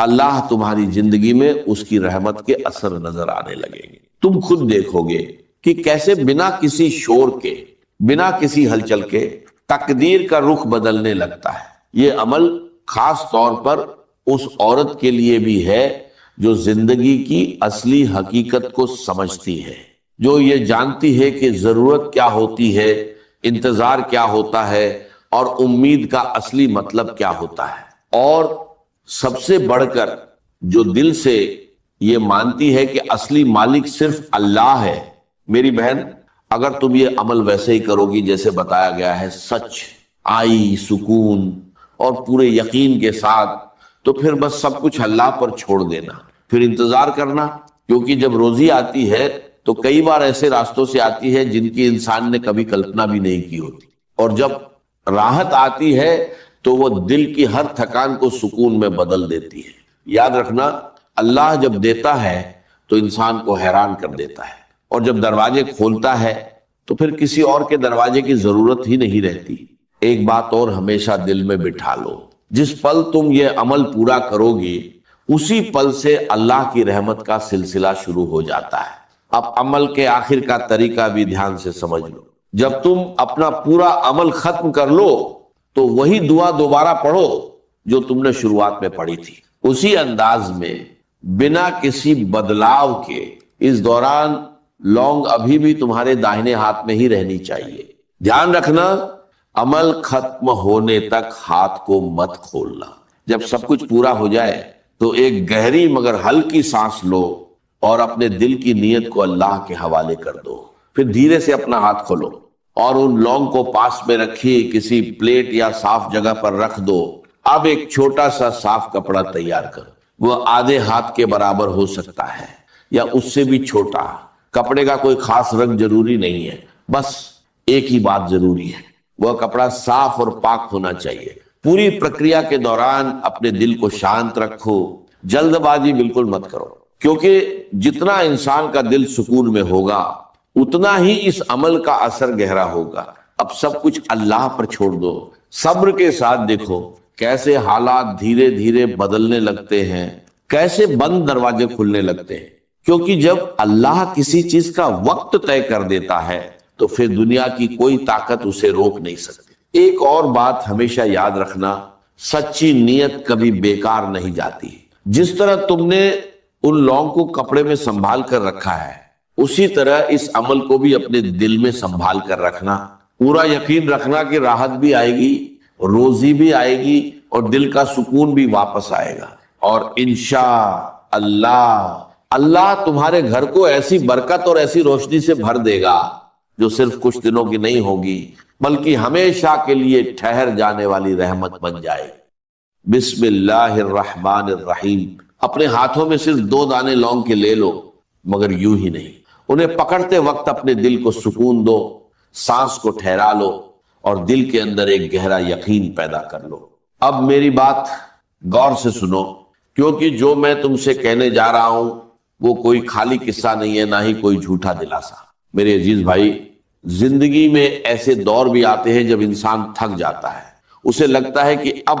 اللہ تمہاری زندگی میں اس کی رحمت کے اثر نظر آنے لگیں گے۔ تم خود دیکھو گے کہ کیسے بنا کسی شور کے، بنا کسی ہلچل کے تقدیر کا رخ بدلنے لگتا ہے۔ یہ عمل خاص طور پر اس عورت کے لیے بھی ہے جو زندگی کی اصلی حقیقت کو سمجھتی ہے، جو یہ جانتی ہے کہ ضرورت کیا ہوتی ہے، انتظار کیا ہوتا ہے اور امید کا اصلی مطلب کیا ہوتا ہے، اور سب سے بڑھ کر جو دل سے یہ مانتی ہے کہ اصلی مالک صرف اللہ ہے۔ میری بہن، اگر تم یہ عمل ویسے ہی کرو گی جیسے بتایا گیا ہے، سچ، آئی، سکون اور پورے یقین کے ساتھ، تو پھر بس سب کچھ اللہ پر چھوڑ دینا، پھر انتظار کرنا، کیونکہ جب روزی آتی ہے تو کئی بار ایسے راستوں سے آتی ہے جن کی انسان نے کبھی کلپنا بھی نہیں کی ہوتی، اور جب راحت آتی ہے تو وہ دل کی ہر تھکان کو سکون میں بدل دیتی ہے۔ یاد رکھنا، اللہ جب دیتا ہے تو انسان کو حیران کر دیتا ہے، اور جب دروازے کھولتا ہے تو پھر کسی اور کے دروازے کی ضرورت ہی نہیں رہتی۔ ایک بات اور ہمیشہ دل میں بٹھا لو، جس پل تم یہ عمل پورا کرو گی اسی پل سے اللہ کی رحمت کا سلسلہ شروع ہو جاتا ہے۔ اب عمل کے آخر کا طریقہ بھی دھیان سے سمجھ لو۔ جب تم اپنا پورا عمل ختم کر لو تو وہی دعا دوبارہ پڑھو جو تم نے شروعات میں پڑھی تھی، اسی انداز میں، بنا کسی بدلاؤ کے۔ اس دوران لونگ ابھی بھی تمہارے داہنے ہاتھ میں ہی رہنی چاہیے۔ دھیان رکھنا، عمل ختم ہونے تک ہاتھ کو مت کھولنا۔ جب سب کچھ پورا ہو جائے تو ایک گہری مگر ہلکی سانس لو اور اپنے دل کی نیت کو اللہ کے حوالے کر دو۔ پھر دھیرے سے اپنا ہاتھ کھولو اور ان لونگ کو پاس میں رکھی کسی پلیٹ یا صاف جگہ پر رکھ دو۔ اب ایک چھوٹا سا صاف کپڑا تیار کرو، وہ آدھے ہاتھ کے برابر ہو سکتا ہے یا اس سے بھی چھوٹا۔ کپڑے کا کوئی خاص رنگ ضروری نہیں ہے، بس ایک ہی بات ضروری ہے، وہ کپڑا صاف اور پاک ہونا چاہیے۔ پوری پرکریا کے دوران اپنے دل کو شانت رکھو، جلد بازی بالکل مت کرو، کیونکہ جتنا انسان کا دل سکون میں ہوگا اتنا ہی اس عمل کا اثر گہرا ہوگا۔ اب سب کچھ اللہ پر چھوڑ دو، صبر کے ساتھ دیکھو کیسے حالات دھیرے دھیرے بدلنے لگتے ہیں، کیسے بند دروازے کھلنے لگتے ہیں، کیونکہ جب اللہ کسی چیز کا وقت طے کر دیتا ہے تو پھر دنیا کی کوئی طاقت اسے روک نہیں سکتی۔ ایک اور بات ہمیشہ یاد رکھنا، سچی نیت کبھی بیکار نہیں جاتی۔ جس طرح تم نے ان لونگ کو کپڑے میں سنبھال کر رکھا ہے، اسی طرح اس عمل کو بھی اپنے دل میں سنبھال کر رکھنا۔ پورا یقین رکھنا کہ راحت بھی آئے گی، روزی بھی آئے گی اور دل کا سکون بھی واپس آئے گا، اور انشاءاللہ اللہ تمہارے گھر کو ایسی برکت اور ایسی روشنی سے بھر دے گا جو صرف کچھ دنوں کی نہیں ہوگی بلکہ ہمیشہ کے لیے ٹھہر جانے والی رحمت بن جائے۔ بسم اللہ الرحمن الرحیم۔ اپنے ہاتھوں میں صرف 2 دانے لونگ کے لے لو، مگر یوں ہی نہیں، انہیں پکڑتے وقت اپنے دل کو سکون دو، سانس کو ٹھہرا لو اور دل کے اندر ایک گہرا یقین پیدا کر لو۔ اب میری بات غور سے سنو، کیونکہ جو میں تم سے کہنے جا رہا ہوں وہ کوئی خالی قصہ نہیں ہے، نہ ہی کوئی جھوٹا دلاسا۔ میرے عزیز بھائی، زندگی میں ایسے دور بھی آتے ہیں جب انسان تھک جاتا ہے، اسے لگتا ہے کہ اب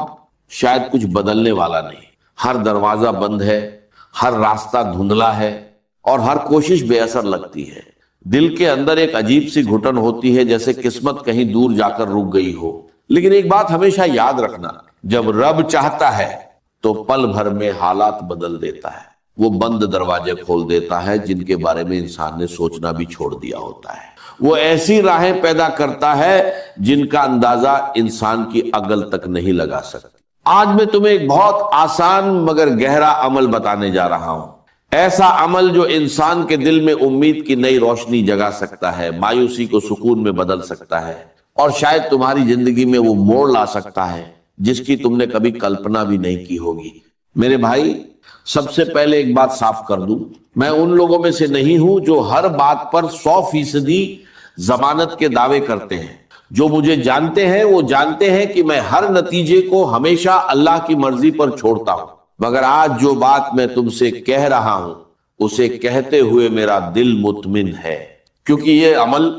شاید کچھ بدلنے والا نہیں، ہر دروازہ بند ہے، ہر راستہ دھندلا ہے اور ہر کوشش بے اثر لگتی ہے۔ دل کے اندر ایک عجیب سی گھٹن ہوتی ہے، جیسے قسمت کہیں دور جا کر رک گئی ہو۔ لیکن ایک بات ہمیشہ یاد رکھنا، جب رب چاہتا ہے تو پل بھر میں حالات بدل دیتا ہے، وہ بند دروازے کھول دیتا ہے جن کے بارے میں انسان نے سوچنا بھی چھوڑ دیا ہوتا ہے، وہ ایسی راہیں پیدا کرتا ہے جن کا اندازہ انسان کی عقل تک نہیں لگا سکتی۔ آج میں تمہیں ایک بہت آسان مگر گہرا عمل بتانے جا رہا ہوں، ایسا عمل جو انسان کے دل میں امید کی نئی روشنی جگا سکتا ہے، مایوسی کو سکون میں بدل سکتا ہے، اور شاید تمہاری زندگی میں وہ موڑ لا سکتا ہے جس کی تم نے کبھی کلپنا بھی نہیں کی ہوگی۔ میرے بھائی، سب سے پہلے ایک بات صاف کر دوں، میں ان لوگوں میں سے نہیں ہوں جو ہر بات پر 100% ضمانت کے دعوے کرتے ہیں۔ جو مجھے جانتے ہیں وہ جانتے ہیں کہ میں ہر نتیجے کو ہمیشہ اللہ کی مرضی پر چھوڑتا ہوں، مگر آج جو بات میں تم سے کہہ رہا ہوں اسے کہتے ہوئے میرا دل مطمئن ہے، کیونکہ یہ عمل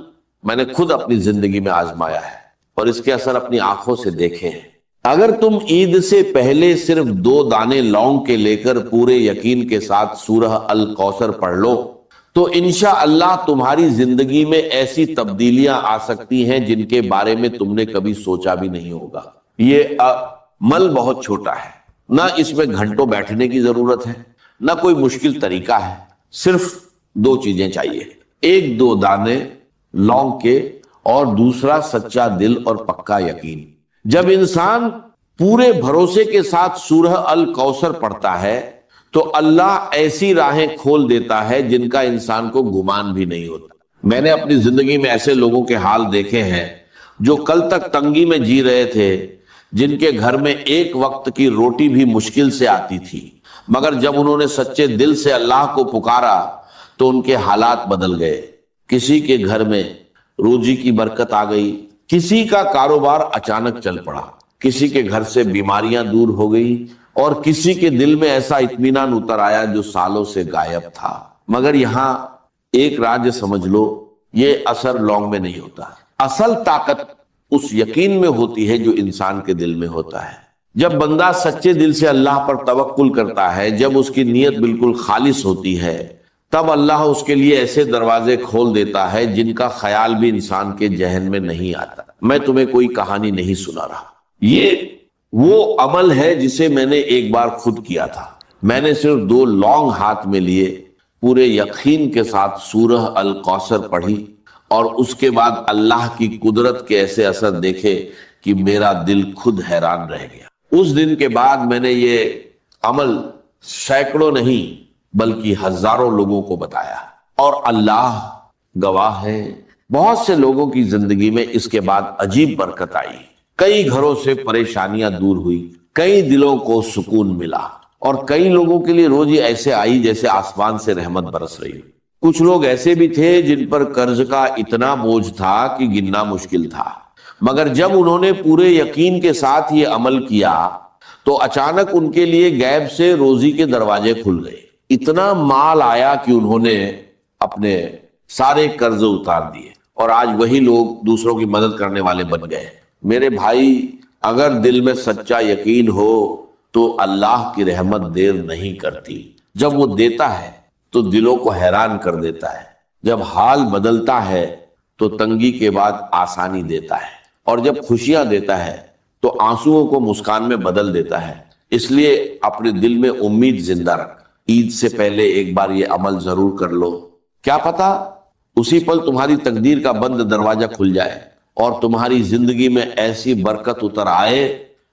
میں نے خود اپنی زندگی میں آزمایا ہے اور اس کے اثر اپنی آنکھوں سے دیکھے ہیں۔ اگر تم عید سے پہلے صرف 2 دانے لونگ کے لے کر پورے یقین کے ساتھ سورہ الکوثر پڑھ لو تو انشاءاللہ تمہاری زندگی میں ایسی تبدیلیاں آ سکتی ہیں جن کے بارے میں تم نے کبھی سوچا بھی نہیں ہوگا۔ یہ عمل بہت چھوٹا ہے، نہ اس میں گھنٹوں بیٹھنے کی ضرورت ہے، نہ کوئی مشکل طریقہ ہے، صرف 2 چیزیں چاہیے، 1-2 دانے لونگ کے اور دوسرا سچا دل اور پکا یقین۔ جب انسان پورے بھروسے کے ساتھ سورہ الکوثر پڑھتا ہے تو اللہ ایسی راہیں کھول دیتا ہے جن کا انسان کو گمان بھی نہیں ہوتا۔ میں نے اپنی زندگی میں ایسے لوگوں کے حال دیکھے ہیں جو کل تک تنگی میں جی رہے تھے، جن کے گھر میں ایک وقت کی روٹی بھی مشکل سے آتی تھی، مگر جب انہوں نے سچے دل سے اللہ کو پکارا تو ان کے حالات بدل گئے۔ کسی کے گھر میں روزی کی برکت آ گئی، کسی کا کاروبار اچانک چل پڑا، کسی کے گھر سے بیماریاں دور ہو گئی اور کسی کے دل میں ایسا اطمینان اتر آیا جو سالوں سے غائب تھا۔ مگر یہاں ایک راز سمجھ لو، یہ اثر لونگ میں نہیں ہوتا، اصل طاقت اس یقین میں ہوتی ہے جو انسان کے دل میں ہوتا ہے۔ جب بندہ سچے دل سے اللہ پر توکل کرتا ہے، جب اس کی نیت بالکل خالص ہوتی ہے، تب اللہ اس کے لیے ایسے دروازے کھول دیتا ہے جن کا خیال بھی انسان کے ذہن میں نہیں آتا۔ میں تمہیں کوئی کہانی نہیں سنا رہا، یہ وہ عمل ہے جسے میں نے ایک بار خود کیا تھا۔ میں نے صرف 2 لونگ ہاتھ میں لیے، پورے یقین کے ساتھ سورہ الکوثر پڑھی اور اس کے بعد اللہ کی قدرت کے ایسے اثر دیکھے کہ میرا دل خود حیران رہ گیا۔ اس دن کے بعد میں نے یہ عمل سینکڑوں نہیں بلکہ ہزاروں لوگوں کو بتایا، اور اللہ گواہ ہے، بہت سے لوگوں کی زندگی میں اس کے بعد عجیب برکت آئی، کئی گھروں سے پریشانیاں دور ہوئی، کئی دلوں کو سکون ملا، اور کئی لوگوں کے لیے روزی ایسے آئی جیسے آسمان سے رحمت برس رہی۔ کچھ لوگ ایسے بھی تھے جن پر قرض کا اتنا بوجھ تھا کہ گننا مشکل تھا، مگر جب انہوں نے پورے یقین کے ساتھ یہ عمل کیا تو اچانک ان کے لیے غیب سے روزی کے دروازے کھل گئے، اتنا مال آیا کہ انہوں نے اپنے سارے قرض اتار دیے، اور آج وہی لوگ دوسروں کی مدد کرنے والے بن گئے۔ میرے بھائی، اگر دل میں سچا یقین ہو تو اللہ کی رحمت دیر نہیں کرتی، جب وہ دیتا ہے تو دلوں کو حیران کر دیتا ہے، جب حال بدلتا ہے تو تنگی کے بعد آسانی دیتا ہے، اور جب خوشیاں دیتا ہے تو آنسوؤں کو مسکان میں بدل دیتا ہے۔ اس لیے اپنے دل میں امید زندہ رکھ، عید سے پہلے ایک بار یہ عمل ضرور کر لو، کیا پتا اسی پل تمہاری تقدیر کا بند دروازہ کھل جائے اور تمہاری زندگی میں ایسی برکت اتر آئے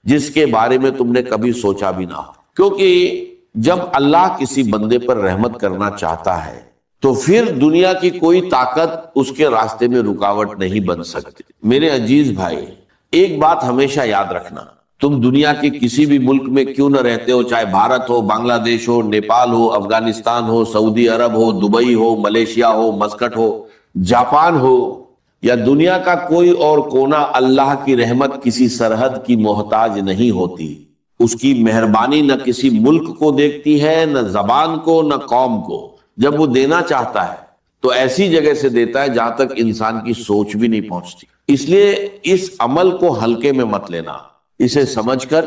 جس کے بارے میں تم نے کبھی سوچا بھی نہ ہو۔ کیونکہ جب اللہ کسی بندے پر رحمت کرنا چاہتا ہے تو پھر دنیا کی کوئی طاقت اس کے راستے میں رکاوٹ نہیں بن سکتی۔ میرے عزیز بھائی، ایک بات ہمیشہ یاد رکھنا، تم دنیا کے کسی بھی ملک میں کیوں نہ رہتے ہو، چاہے بھارت ہو، بنگلہ دیش ہو، نیپال ہو، افغانستان ہو، سعودی عرب ہو، دبئی ہو، ملیشیا ہو، مسکٹ ہو، جاپان ہو، یا دنیا کا کوئی اور کونا، اللہ کی رحمت کسی سرحد کی محتاج نہیں ہوتی۔ اس کی مہربانی نہ کسی ملک کو دیکھتی ہے، نہ زبان کو، نہ قوم کو۔ جب وہ دینا چاہتا ہے تو ایسی جگہ سے دیتا ہے جہاں تک انسان کی سوچ بھی نہیں پہنچتی۔ اس لیے اس عمل کو ہلکے میں مت لینا، اسے سمجھ کر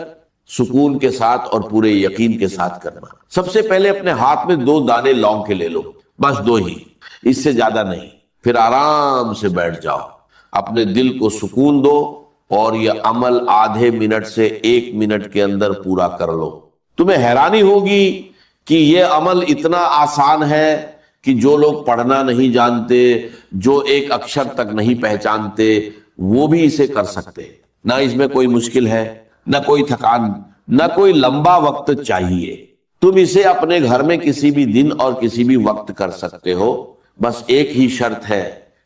سکون کے ساتھ اور پورے یقین کے ساتھ کرنا۔ سب سے پہلے اپنے ہاتھ میں 2 دانے لونگ کے لے لو، بس 2 ہی، اس سے زیادہ نہیں۔ پھر آرام سے بیٹھ جاؤ، اپنے دل کو سکون دو اور یہ عمل آدھے منٹ سے 1 منٹ کے اندر پورا کر لو۔ تمہیں حیرانی ہوگی کہ یہ عمل اتنا آسان ہے کہ جو لوگ پڑھنا نہیں جانتے، جو ایک اکشر تک نہیں پہچانتے، وہ بھی اسے کر سکتے۔ نہ اس میں کوئی مشکل ہے، نہ کوئی تھکان، نہ کوئی لمبا وقت چاہیے۔ تم اسے اپنے گھر میں کسی بھی دن اور کسی بھی وقت کر سکتے ہو، بس ایک ہی شرط ہے،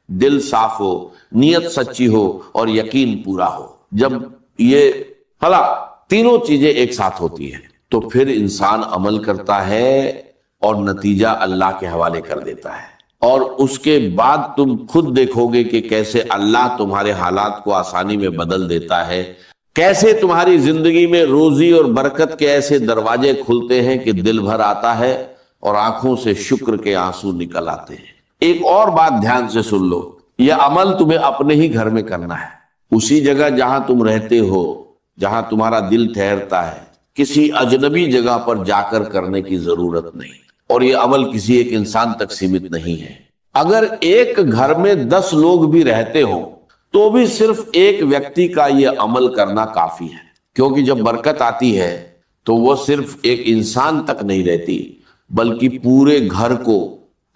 دل صاف ہو، نیت سچی ہو اور یقین پورا ہو۔ جب یہ تینوں چیزیں ایک ساتھ ہوتی ہیں تو پھر انسان عمل کرتا ہے اور نتیجہ اللہ کے حوالے کر دیتا ہے، اور اس کے بعد تم خود دیکھو گے کہ کیسے اللہ تمہارے حالات کو آسانی میں بدل دیتا ہے، کیسے تمہاری زندگی میں روزی اور برکت کے ایسے دروازے کھلتے ہیں کہ دل بھر آتا ہے اور آنکھوں سے شکر کے آنسو نکل آتے ہیں۔ ایک اور بات دھیان سے سن لو، یہ عمل تمہیں اپنے ہی گھر میں کرنا ہے، اسی جگہ جہاں تم رہتے ہو، جہاں تمہارا دل ٹھہرتا ہے، کسی اجنبی جگہ پر جا کر کرنے کی ضرورت نہیں، اور یہ عمل کسی ایک انسان تک سیمت نہیں ہے۔ اگر ایک گھر میں 10 لوگ بھی رہتے ہوں تو بھی صرف ایک ویکتی کا یہ عمل کرنا کافی ہے، کیونکہ جب برکت آتی ہے تو وہ صرف ایک انسان تک نہیں رہتی بلکہ پورے گھر کو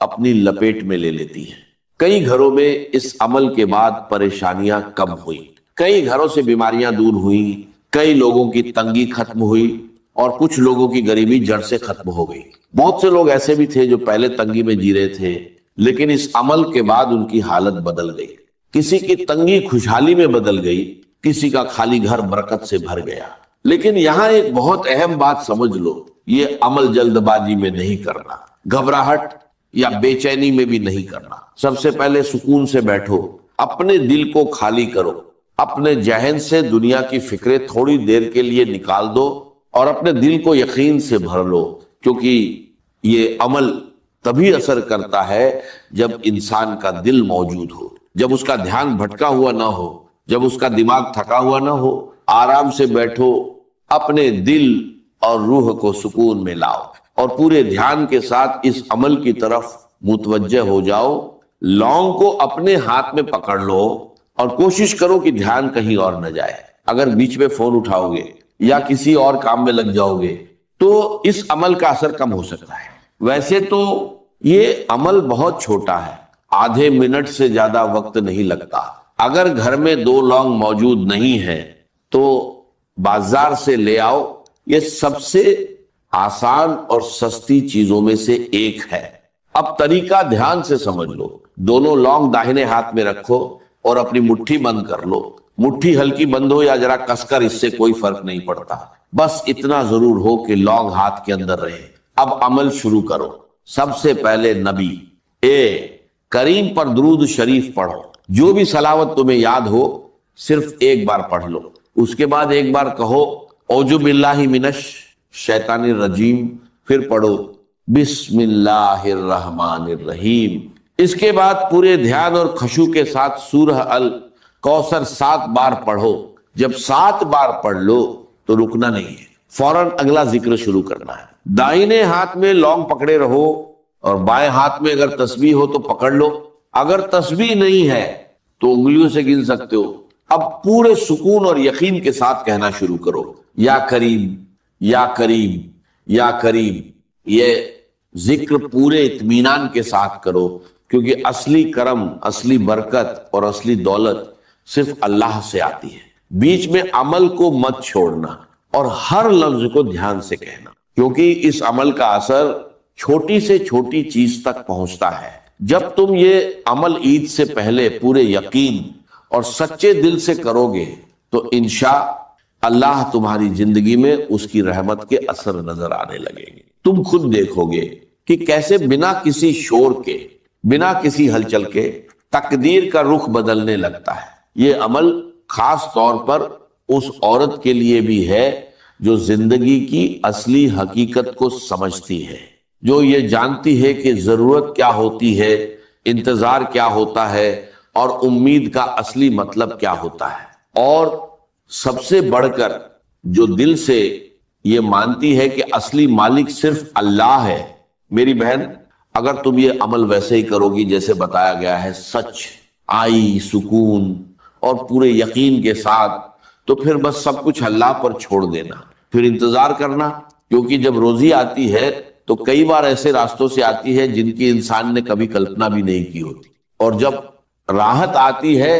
اپنی لپیٹ میں لے لیتی ہے۔ کئی گھروں میں اس عمل کے بعد پریشانیاں کم ہوئی، کئی گھروں سے بیماریاں دور ہوئیں، کئی لوگوں کی تنگی ختم ہوئی اور کچھ لوگوں کی غریبی جڑ سے ختم ہو گئی۔ بہت سے لوگ ایسے بھی تھے جو پہلے تنگی میں جی رہے تھے، لیکن اس عمل کے بعد ان کی حالت بدل گئی۔ کسی کی تنگی خوشحالی میں بدل گئی، کسی کا خالی گھر برکت سے بھر گیا۔ لیکن یہاں ایک بہت اہم بات سمجھ لو، یہ عمل جلد بازی میں نہیں کرنا، گھبراہٹ یا بے چینی میں بھی نہیں کرنا۔ سب سے پہلے سکون سے بیٹھو، اپنے دل کو خالی کرو، اپنے ذہن سے دنیا کی فکریں تھوڑی دیر کے لیے نکال دو اور اپنے دل کو یقین سے بھر لو، کیونکہ یہ عمل تبھی اثر کرتا ہے جب انسان کا دل موجود ہو، جب اس کا دھیان بھٹکا ہوا نہ ہو، جب اس کا دماغ تھکا ہوا نہ ہو۔ آرام سے بیٹھو، اپنے دل اور روح کو سکون میں لاؤ اور پورے دھیان کے ساتھ اس عمل کی طرف متوجہ ہو جاؤ۔ لونگ کو اپنے ہاتھ میں پکڑ لو اور کوشش کرو کہ دھیان کہیں اور نہ جائے۔ اگر بیچ میں فون اٹھاؤ گے یا کسی اور کام میں لگ جاؤ گے تو اس عمل کا اثر کم ہو سکتا ہے۔ ویسے تو یہ عمل بہت چھوٹا ہے، آدھے منٹ سے زیادہ وقت نہیں لگتا۔ اگر گھر میں 2 لونگ موجود نہیں ہے تو بازار سے لے آؤ، یہ سب سے آسان اور سستی چیزوں میں سے ایک ہے۔ اب طریقہ دھیان سے سمجھ لو۔ دونوں لونگ داہنے ہاتھ میں رکھو اور اپنی مٹھی بند کر لو۔ مٹھی ہلکی بند ہو یا ذرا کس کر، اس سے کوئی فرق نہیں پڑتا، بس اتنا ضرور ہو کہ لونگ ہاتھ کے اندر رہے۔ اب عمل شروع کرو۔ سب سے پہلے نبی کریم پر درود شریف پڑھو۔ جو بھی صلوات تمہیں یاد ہو صرف ایک بار پڑھ لو، اس کے بعد ایک بار کہو اعوذ باللہ من الشیطان الرجیم، پھر پڑھو بسم اللہ الرحمن الرحیم۔ اس کے بعد پورے دھیان اور خشوع کے ساتھ سورہ الکوثر 7 بار پڑھو۔ جب 7 بار پڑھ لو تو رکنا نہیں ہے، فوراً اگلا ذکر شروع کرنا ہے۔ دائیں ہاتھ میں لونگ پکڑے رہو اور بائیں ہاتھ میں اگر تسبیح ہو تو پکڑ لو، اگر تسبیح نہیں ہے تو انگلیوں سے گن سکتے ہو۔ اب پورے سکون اور یقین کے ساتھ کہنا شروع کرو، یا کریم یا کریم یا کریم۔ یہ ذکر پورے اطمینان کے ساتھ کرو، کیونکہ اصلی کرم، اصلی برکت اور اصلی دولت صرف اللہ سے آتی ہے۔ بیچ میں عمل کو مت چھوڑنا اور ہر لفظ کو دھیان سے کہنا، کیونکہ اس عمل کا اثر چھوٹی سے چھوٹی چیز تک پہنچتا ہے۔ جب تم یہ عمل عید سے پہلے پورے یقین اور سچے دل سے کرو گے تو انشاء اللہ تمہاری زندگی میں اس کی رحمت کے اثر نظر آنے لگیں گے۔ تم خود دیکھو گے کہ کیسے بنا کسی شور کے، بنا کسی ہلچل کے تقدیر کا رخ بدلنے لگتا ہے۔ یہ عمل خاص طور پر اس عورت کے لیے بھی ہے جو زندگی کی اصلی حقیقت کو سمجھتی ہے، جو یہ جانتی ہے کہ ضرورت کیا ہوتی ہے، انتظار کیا ہوتا ہے اور امید کا اصلی مطلب کیا ہوتا ہے، اور سب سے بڑھ کر جو دل سے یہ مانتی ہے کہ اصلی مالک صرف اللہ ہے۔ میری بہن، اگر تم یہ عمل ویسے ہی کرو گی جیسے بتایا گیا ہے، سچ، آئی، سکون اور پورے یقین کے ساتھ، تو پھر بس سب کچھ اللہ پر چھوڑ دینا، پھر انتظار کرنا، کیونکہ جب روزی آتی ہے تو کئی بار ایسے راستوں سے آتی ہے جن کی انسان نے کبھی کلپنا بھی نہیں کی ہوتی، اور جب راحت آتی ہے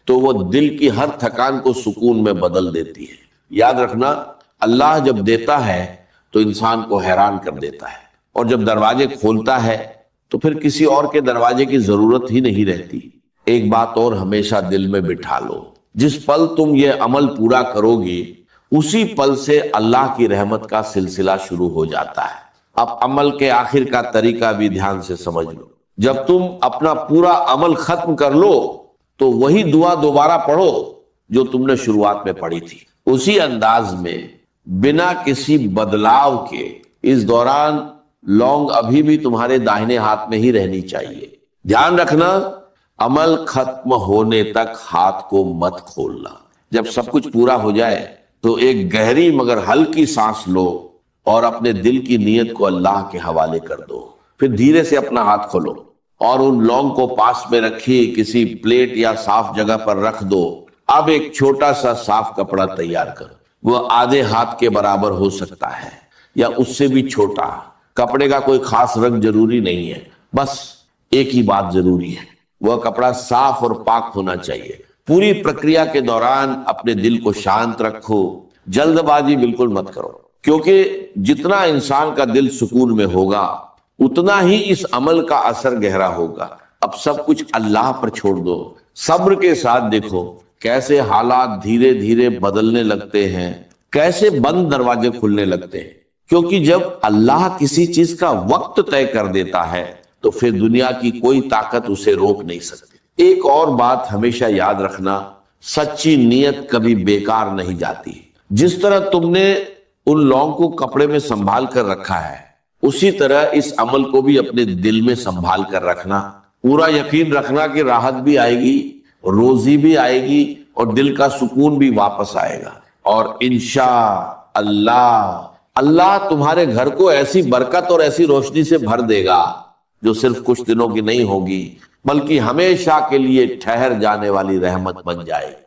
تو وہ دل کی ہر تھکان کو سکون میں بدل دیتی ہے۔ یاد رکھنا، اللہ جب دیتا ہے تو انسان کو حیران کر دیتا ہے، اور جب دروازے کھولتا ہے تو پھر کسی اور کے دروازے کی ضرورت ہی نہیں رہتی۔ ایک بات اور ہمیشہ دل میں بٹھا لو، جس پل تم یہ عمل پورا کرو گی اسی پل سے اللہ کی رحمت کا سلسلہ شروع ہو جاتا ہے۔ اب عمل کے آخر کا طریقہ بھی دھیان سے سمجھ لو۔ جب تم اپنا پورا عمل ختم کر لو تو وہی دعا دوبارہ پڑھو جو تم نے شروعات میں پڑھی تھی، اسی انداز میں، بنا کسی بدلاؤ کے۔ اس دوران لونگ ابھی بھی تمہارے داہنے ہاتھ میں ہی رہنی چاہیے۔ دھیان رکھنا، عمل ختم ہونے تک ہاتھ کو مت کھولنا۔ جب سب کچھ پورا ہو جائے تو ایک گہری مگر ہلکی سانس لو اور اپنے دل کی نیت کو اللہ کے حوالے کر دو. پھر دھیرے سے اپنا ہاتھ کھولو اور ان لونگ کو پاس میں رکھیے، کسی پلیٹ یا صاف جگہ پر رکھ دو. اب ایک چھوٹا سا صاف کپڑا تیار کرو، وہ آدھے ہاتھ کے برابر ہو سکتا ہے یا اس سے بھی چھوٹا. کپڑے کا کوئی خاص رنگ ضروری نہیں ہے، بس ایک ہی بات ضروری ہے، وہ کپڑا صاف اور پاک ہونا چاہیے. پوری پرکریا کے دوران اپنے دل کو شانت رکھو، جلد بازی بالکل مت کرو، کیونکہ جتنا انسان کا دل سکون میں ہوگا اتنا ہی اس عمل کا اثر گہرا ہوگا. اب سب کچھ اللہ پر چھوڑ دو، صبر کے ساتھ دیکھو کیسے حالات دھیرے دھیرے بدلنے لگتے ہیں، کیسے بند دروازے کھلنے لگتے ہیں. کیونکہ جب اللہ کسی چیز کا وقت طے کر دیتا ہے تو پھر دنیا کی کوئی طاقت اسے روک نہیں سکتی. ایک اور بات ہمیشہ یاد رکھنا، سچی نیت کبھی بیکار نہیں جاتی. جس طرح تم نے ان لونگ کو کپڑے میں سنبھال کر رکھا ہے، اسی طرح اس عمل کو بھی اپنے دل میں سنبھال کر رکھنا. پورا یقین رکھنا کہ راحت بھی آئے گی، روزی بھی آئے گی اور دل کا سکون بھی واپس آئے گا. اور انشاءاللہ اللہ تمہارے گھر کو ایسی برکت اور ایسی روشنی سے بھر دے گا جو صرف کچھ دنوں کی نہیں ہوگی بلکہ ہمیشہ کے لیے ٹھہر جانے والی رحمت بن جائے گی.